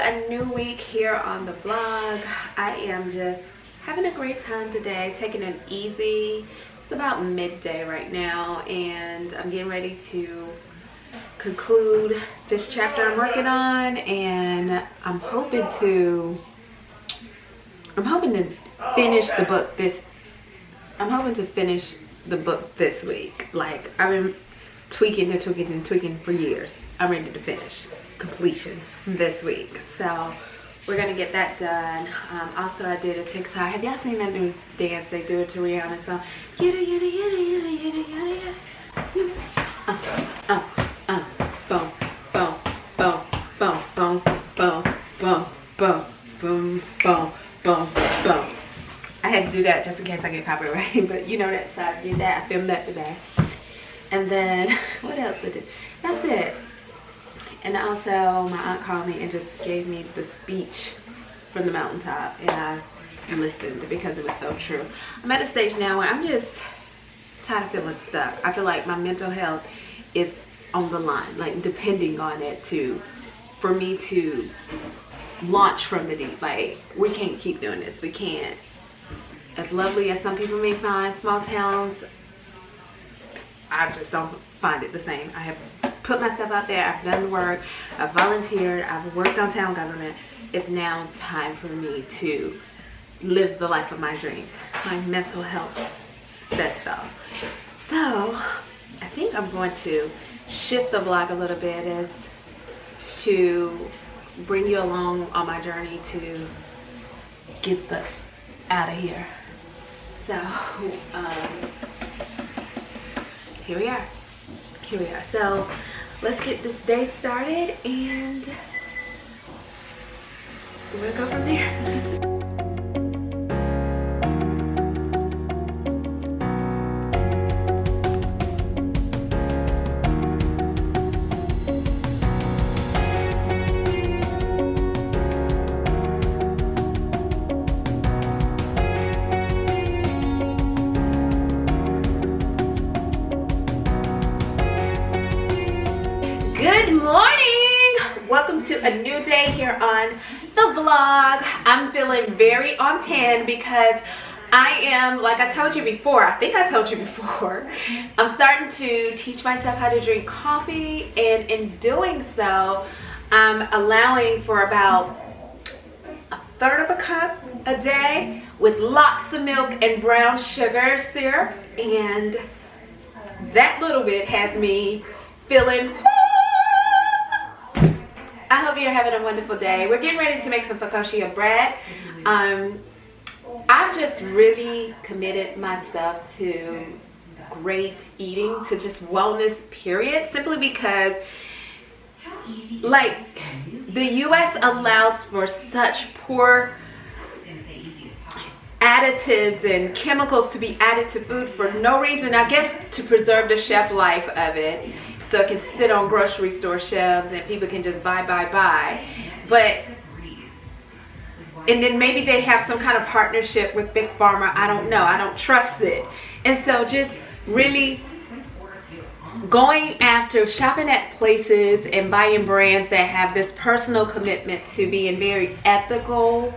a new week here on the vlog. I am just having a great time today, taking it easy. It's about midday right now and I'm getting ready to conclude this chapter I'm working on, and I'm hoping to finish the book this week. Like, I've been tweaking for years. I'm ready to finish completion this week, so we're gonna get that done. Also, I did a TikTok. Have y'all seen that new dance they do it to Rihanna? So yada yada yada yada yada yada yada. Boom boom boom boom boom boom boom boom boom boom boom boom. I had to do that just in case I get copyrighted, but you know that, so I did that. I filmed that today. And then what else I did? That's it. And also my aunt called me and just gave me the speech from the mountaintop, and I listened because it was so true. I'm at a stage now where I'm just tired of feeling stuck. I feel like my mental health is on the line, like depending on it for me to launch from the deep. Like, we can't keep doing this. We can't. As lovely as some people may find small towns, I just don't find it the same. I have put myself out there. I've done the work. I've volunteered. I've worked on town government. It's now time for me to live the life of my dreams. My mental health says so. So I think I'm going to shift the vlog a little bit as to bring you along on my journey to get the out of here. So here we are. So let's get this day started and we'll go from there. Good morning! Welcome to a new day here on the vlog. I'm feeling very on 10 because I am, like I told you before, I think I told you before, I'm starting to teach myself how to drink coffee, and in doing so, I'm allowing for about a third of a cup a day with lots of milk and brown sugar syrup, and that little bit has me feeling. I hope you're having a wonderful day. We're getting ready to make some focaccia bread. I've just really committed myself to great eating, to just wellness, period, simply because, like, the US allows for such poor additives and chemicals to be added to food for no reason, I guess to preserve the shelf life of it, so it can sit on grocery store shelves and people can just buy. But, and then maybe they have some kind of partnership with Big Pharma. I don't know. I don't trust it. And so just really going after shopping at places and buying brands that have this personal commitment to being very ethical,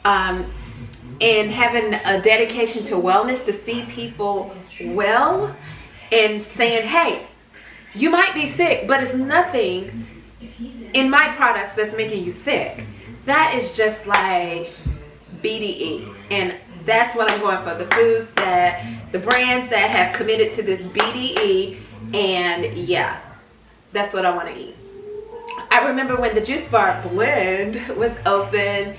and having a dedication to wellness, to see people well, and saying, hey, you might be sick, but it's nothing in my products that's making you sick. That is just like BDE. And that's what I'm going for. The foods the brands that have committed to this BDE, and yeah, that's what I want to eat. I remember when the juice bar blend was open,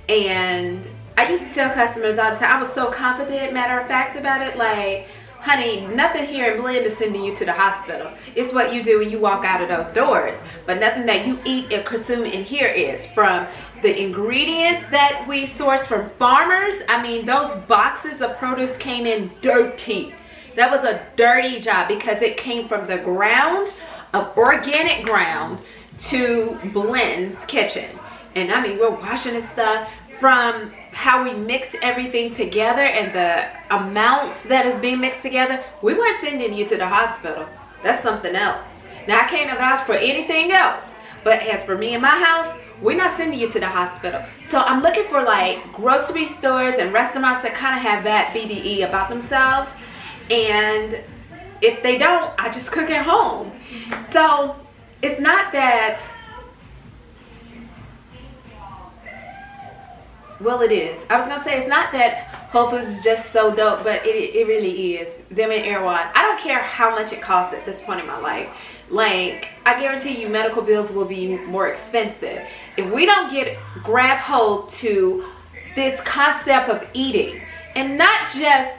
and I used to tell customers all the time, I was so confident, matter of fact about it, like, honey, nothing here in blend is sending you to the hospital. It's what you do when you walk out of those doors. But nothing that you eat or consume in here is. From the ingredients that we source from farmers, I mean, those boxes of produce came in dirty. That was a dirty job because it came from the ground, of organic ground, to Blend's kitchen. And I mean, we're washing this stuff from how we mix everything together and the amounts that is being mixed together. We weren't sending you to the hospital. That's something else. Now, I can't vouch for anything else, but as for me and my house, we're not sending you to the hospital. So I'm looking for like grocery stores and restaurants that kind of have that BDE about themselves. And if they don't, I just cook at home. So it's not that, well, it is. I was gonna say it's not that Whole Foods is just so dope, but it really is. Them and Erewhon. I don't care how much it costs at this point in my life. Like, I guarantee you medical bills will be more expensive. If we don't grab hold to this concept of eating, and not just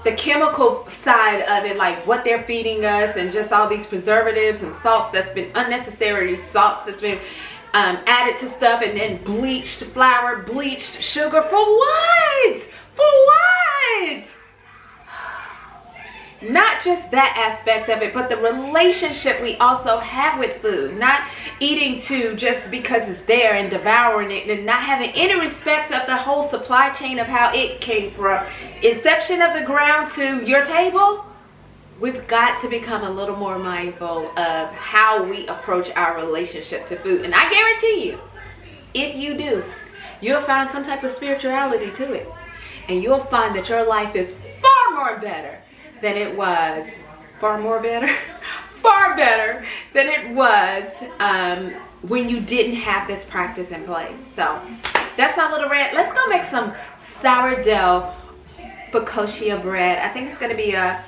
the chemical side of it, like what they're feeding us and just all these preservatives and salts that's been unnecessary salts that's been added to stuff, and then bleached flour, bleached sugar. For what? For what? Not just that aspect of it, but the relationship we also have with food. Not eating to just because it's there and devouring it, and not having any respect of the whole supply chain of how it came from inception of the ground to your table. We've got to become a little more mindful of how we approach our relationship to food. And I guarantee you, if you do, you'll find some type of spirituality to it. And you'll find that your life is far more better than it was, far better than it was when you didn't have this practice in place. So that's my little rant. Let's go make some sourdough focaccia bread. I think it's going to be a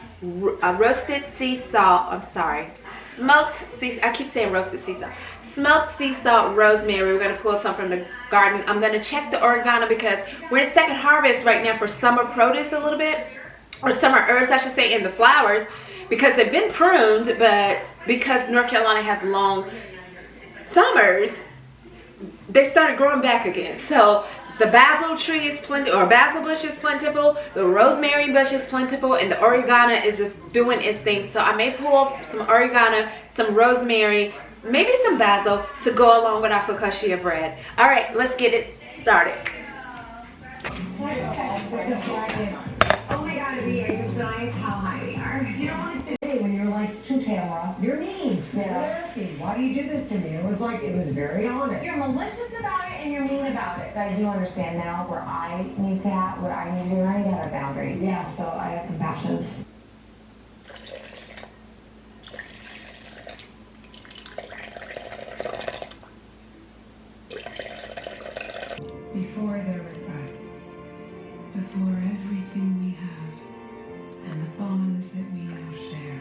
roasted sea salt. I'm sorry, smoked sea. I keep saying roasted sea salt. Smoked sea salt, rosemary. We're going to pull some from the garden. I'm going to check the oregano because we're in second harvest right now for summer produce a little bit. Or summer herbs, I should say, in the flowers, because they've been pruned, but because North Carolina has long summers, they started growing back again. So the basil tree is plenty, or basil bush is plentiful, the rosemary bush is plentiful, and the oregano is just doing its thing. So I may pull some oregano, some rosemary, maybe some basil to go along with our focaccia bread. All right, let's get it started. Oh my god, I just realized how high we are. You don't want to say when you're like to Tamara, you're mean. Yeah. Why do you do this to me? It was very honest. You're malicious about it and you're mean about it. I do understand now where I need to have, what I need to do. I need to have a boundary. Yeah, so I have compassion. Before there was us, before everything we have, and the bond that we now share.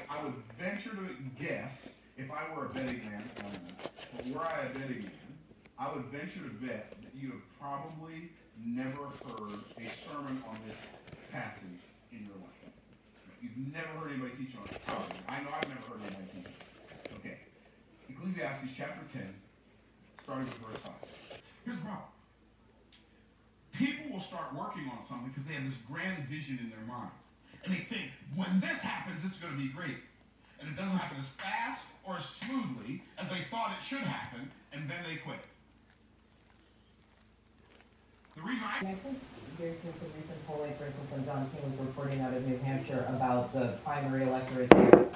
I would venture to guess, if I were a betting man, but were I a betting man, I would venture to bet that you have probably never heard a sermon on this passage in your life. You've never heard anybody teach on it. Probably. I know I've never heard anybody teach it. Okay. Ecclesiastes chapter 10, starting with verse 5. Here's the problem. People will start working on something because they have this grand vision in their mind. And they think, when this happens, it's going to be great. And it doesn't happen as fast or as smoothly as they thought it should happen, and then they quit. The reason I think there's been some recent polling, for instance, when John King was reporting out of New Hampshire about the primary electorate there.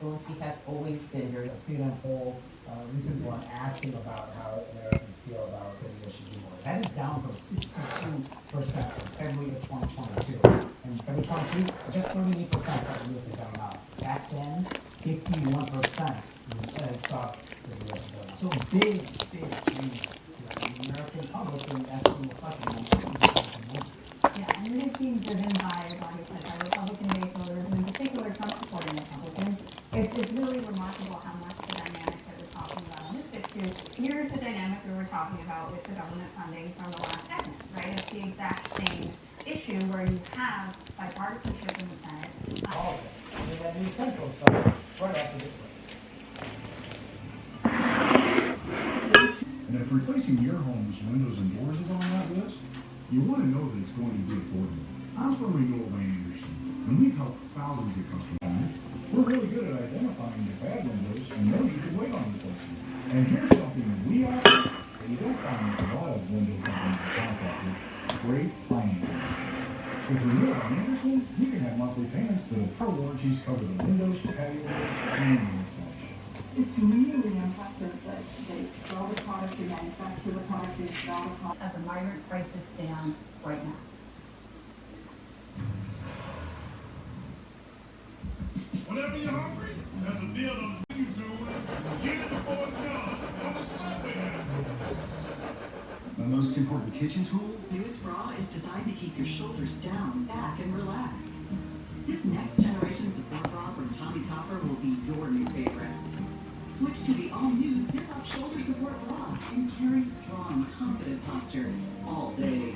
Zelensky has always been here. A CNN poll recently asked him about how Americans feel about the initiative war. That is down from 62% in February of 2022. And February 22, just 38% thought the U.S. is down out. Back then, 51% thought the U.S. is down out. So big change. The American public is actually reflecting on that. Yeah, and it is being driven by bodies like our Republican-based voters, and in particular Trump-supporting Republicans. It's really remarkable how much the dynamic that we're talking about on this issue mirrors the dynamic we were talking about with the government funding from the last segment, right? It's the exact same issue where you have bipartisanship in the Senate. All of it. And that new central started right after this one. And if replacing your home's windows and doors is on that list, you want to know that it's going to be affordable. I'm from Renewal Lane Anderson, and we've helped thousands of customers. We're really good at identifying the bad windows and know you can wait on replacement. And here's something that we offer that you don't find with a lot of window companies or contractors: great financing. With Renewal Lane Anderson, you can have monthly payments that will pro warranties cover the windows, patio doors, and the installation. It's really impressive They sell the product, they manufacture the product, they sell the product. As the migrant crisis stands right now. Whenever you're hungry, there's a deal on the menu to get it before it's gone. On the subway. My most important kitchen tool? Newest bra is designed to keep your shoulders down, back, and relaxed. This next generation support bra from Tommy Topper will be your new favorite. Switch to the all-new zip-up shoulder support bra and carry strong, confident posture all day.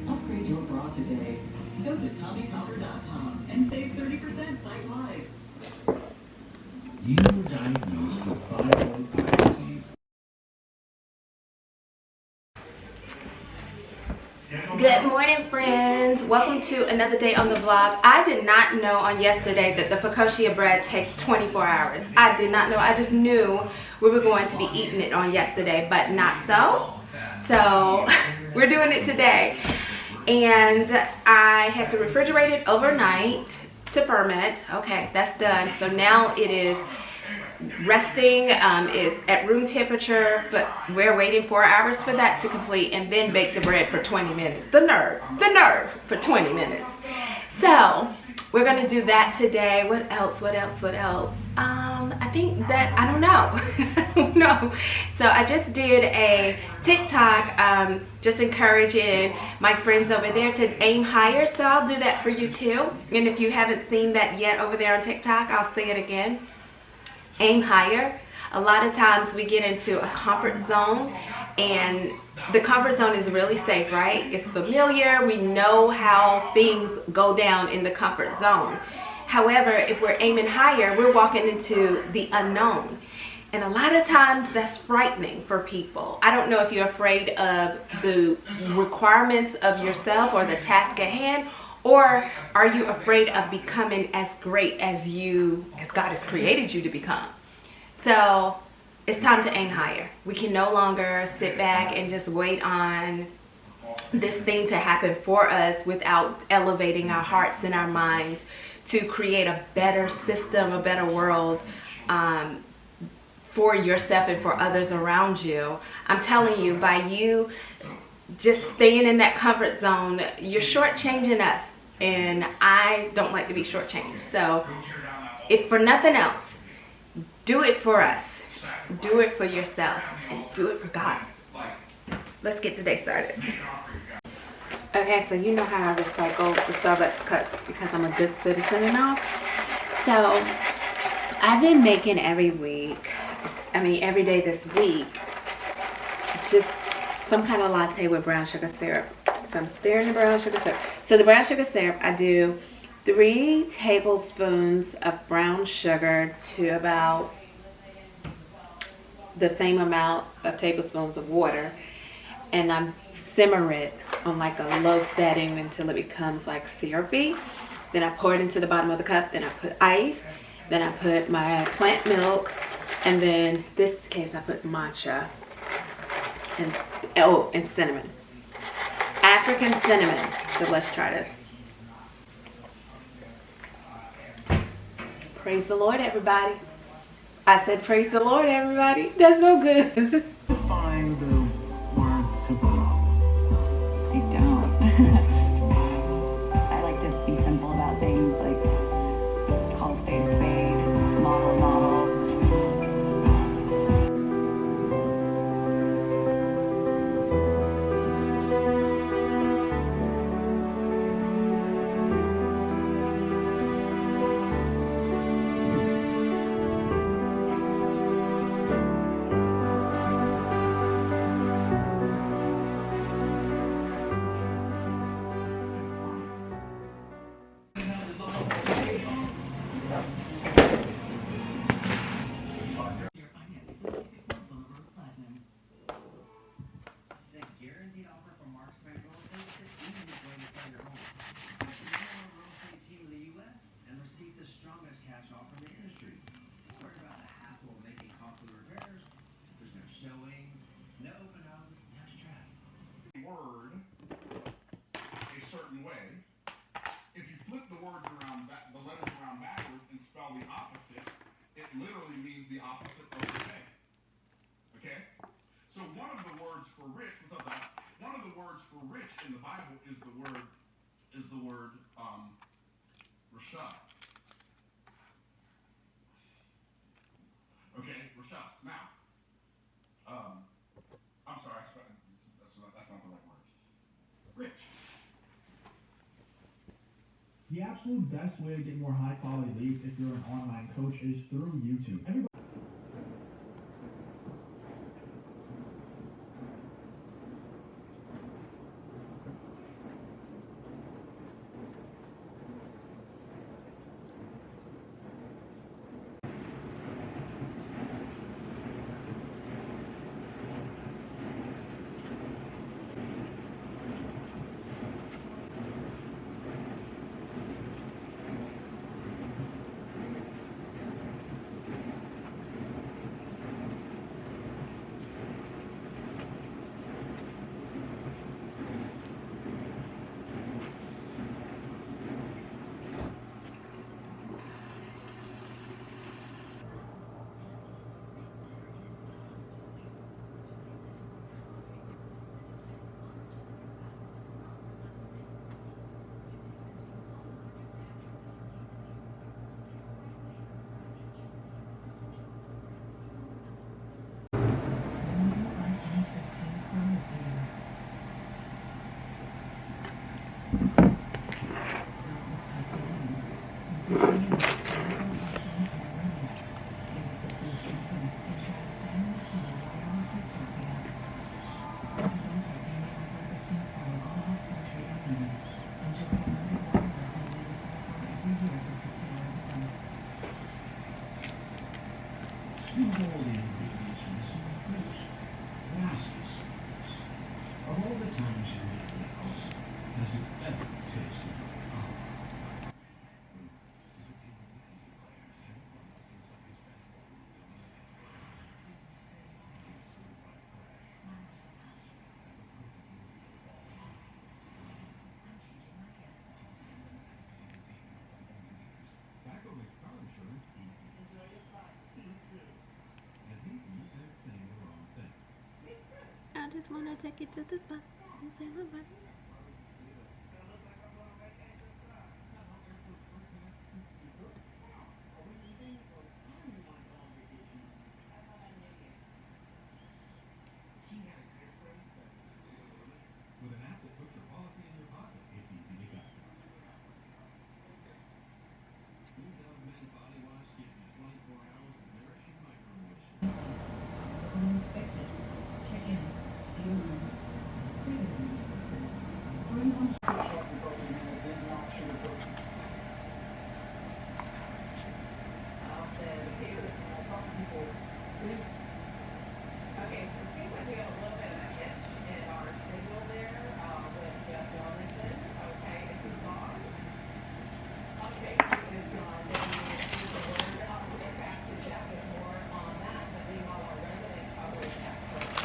Upgrade your bra today. Go to TommyTopper.com and save 30% site-wide. You were diagnosed with thyroid eye disease. Good morning, friends. Welcome to another day on the vlog. I did not know on yesterday that the focaccia bread takes 24 hours. I did not know. I just knew we were going to be eating it on yesterday, but not so. So we're doing it today. And I had to refrigerate it overnight to ferment. Okay, that's done. So now it is resting. It's at room temperature, but we're waiting 4 hours for that to complete and then bake the bread for 20 minutes. The nerve for 20 minutes. So we're gonna do that today. What else? I think that, I don't know. So I just did a TikTok, just encouraging my friends over there to aim higher. So I'll do that for you too. And if you haven't seen that yet over there on TikTok, I'll say it again. Aim higher. A lot of times we get into a comfort zone, and the comfort zone is really safe, right? It's familiar. We know how things go down in the comfort zone. However, if we're aiming higher, we're walking into the unknown. And a lot of times that's frightening for people. I don't know if you're afraid of the requirements of yourself or the task at hand, or are you afraid of becoming as great as God has created you to become? So it's time to aim higher. We can no longer sit back and just wait on this thing to happen for us without elevating our hearts and our minds to create a better system, a better world for yourself and for others around you. I'm telling you, by you just staying in that comfort zone, you're shortchanging us. And I don't like to be shortchanged. So if for nothing else, do it for us. Do it for yourself. And do it for God. Let's get today started. Okay, so you know how I recycle the Starbucks cup because I'm a good citizen and all. So I've been making every day this week, just some kind of latte with brown sugar syrup. So I'm stirring the brown sugar syrup. So the brown sugar syrup, I do 3 tablespoons of brown sugar to about the same amount of tablespoons of water. And I simmer it on like a low setting until it becomes like syrupy. Then I pour it into the bottom of the cup. Then I put ice. Then I put my plant milk. And then this case I put matcha and cinnamon. African cinnamon. So let's try this. Praise the Lord, everybody. I said praise the Lord, everybody. That's so good. Find the word simple. I don't. I like to be simple about things, like call spade a spade, model model. Word a certain way. If you flip the words around, the letters around backwards and spell the opposite, it literally means the opposite of the thing. Okay? So one of the words for rich, what's up, Doc? One of the words for rich in the Bible is the word Rashad. Okay, Rashad. Now, I'm sorry, that's not the right word. Rich. The absolute best way to get more high quality leads if you're an online coach is through YouTube. I just wanna take you to the spot and say goodbye. With an app that puts your policy in your pocket, it's easy to get. Smooth Out Men Body Wash gives you 24 hours of nourishing micro-motion. Unexpected. Check in. See you around. Okay, so it seems like we have a little bit of a hitch in our signal there with Jeff Williamson. Okay, is he gone? Okay, he is gone. Then we need to the word. We'll get back to Jeff with more on that, but meanwhile, our resident coverage expert.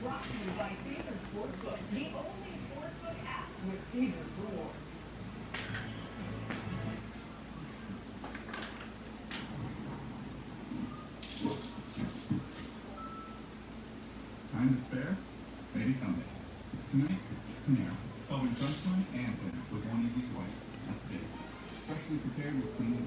Brought to you by He's a door. Time to spare? Maybe someday. Tonight, Panera. Following sunshine and dinner with one easy swipe. That's big. Freshly prepared with clean ingredients.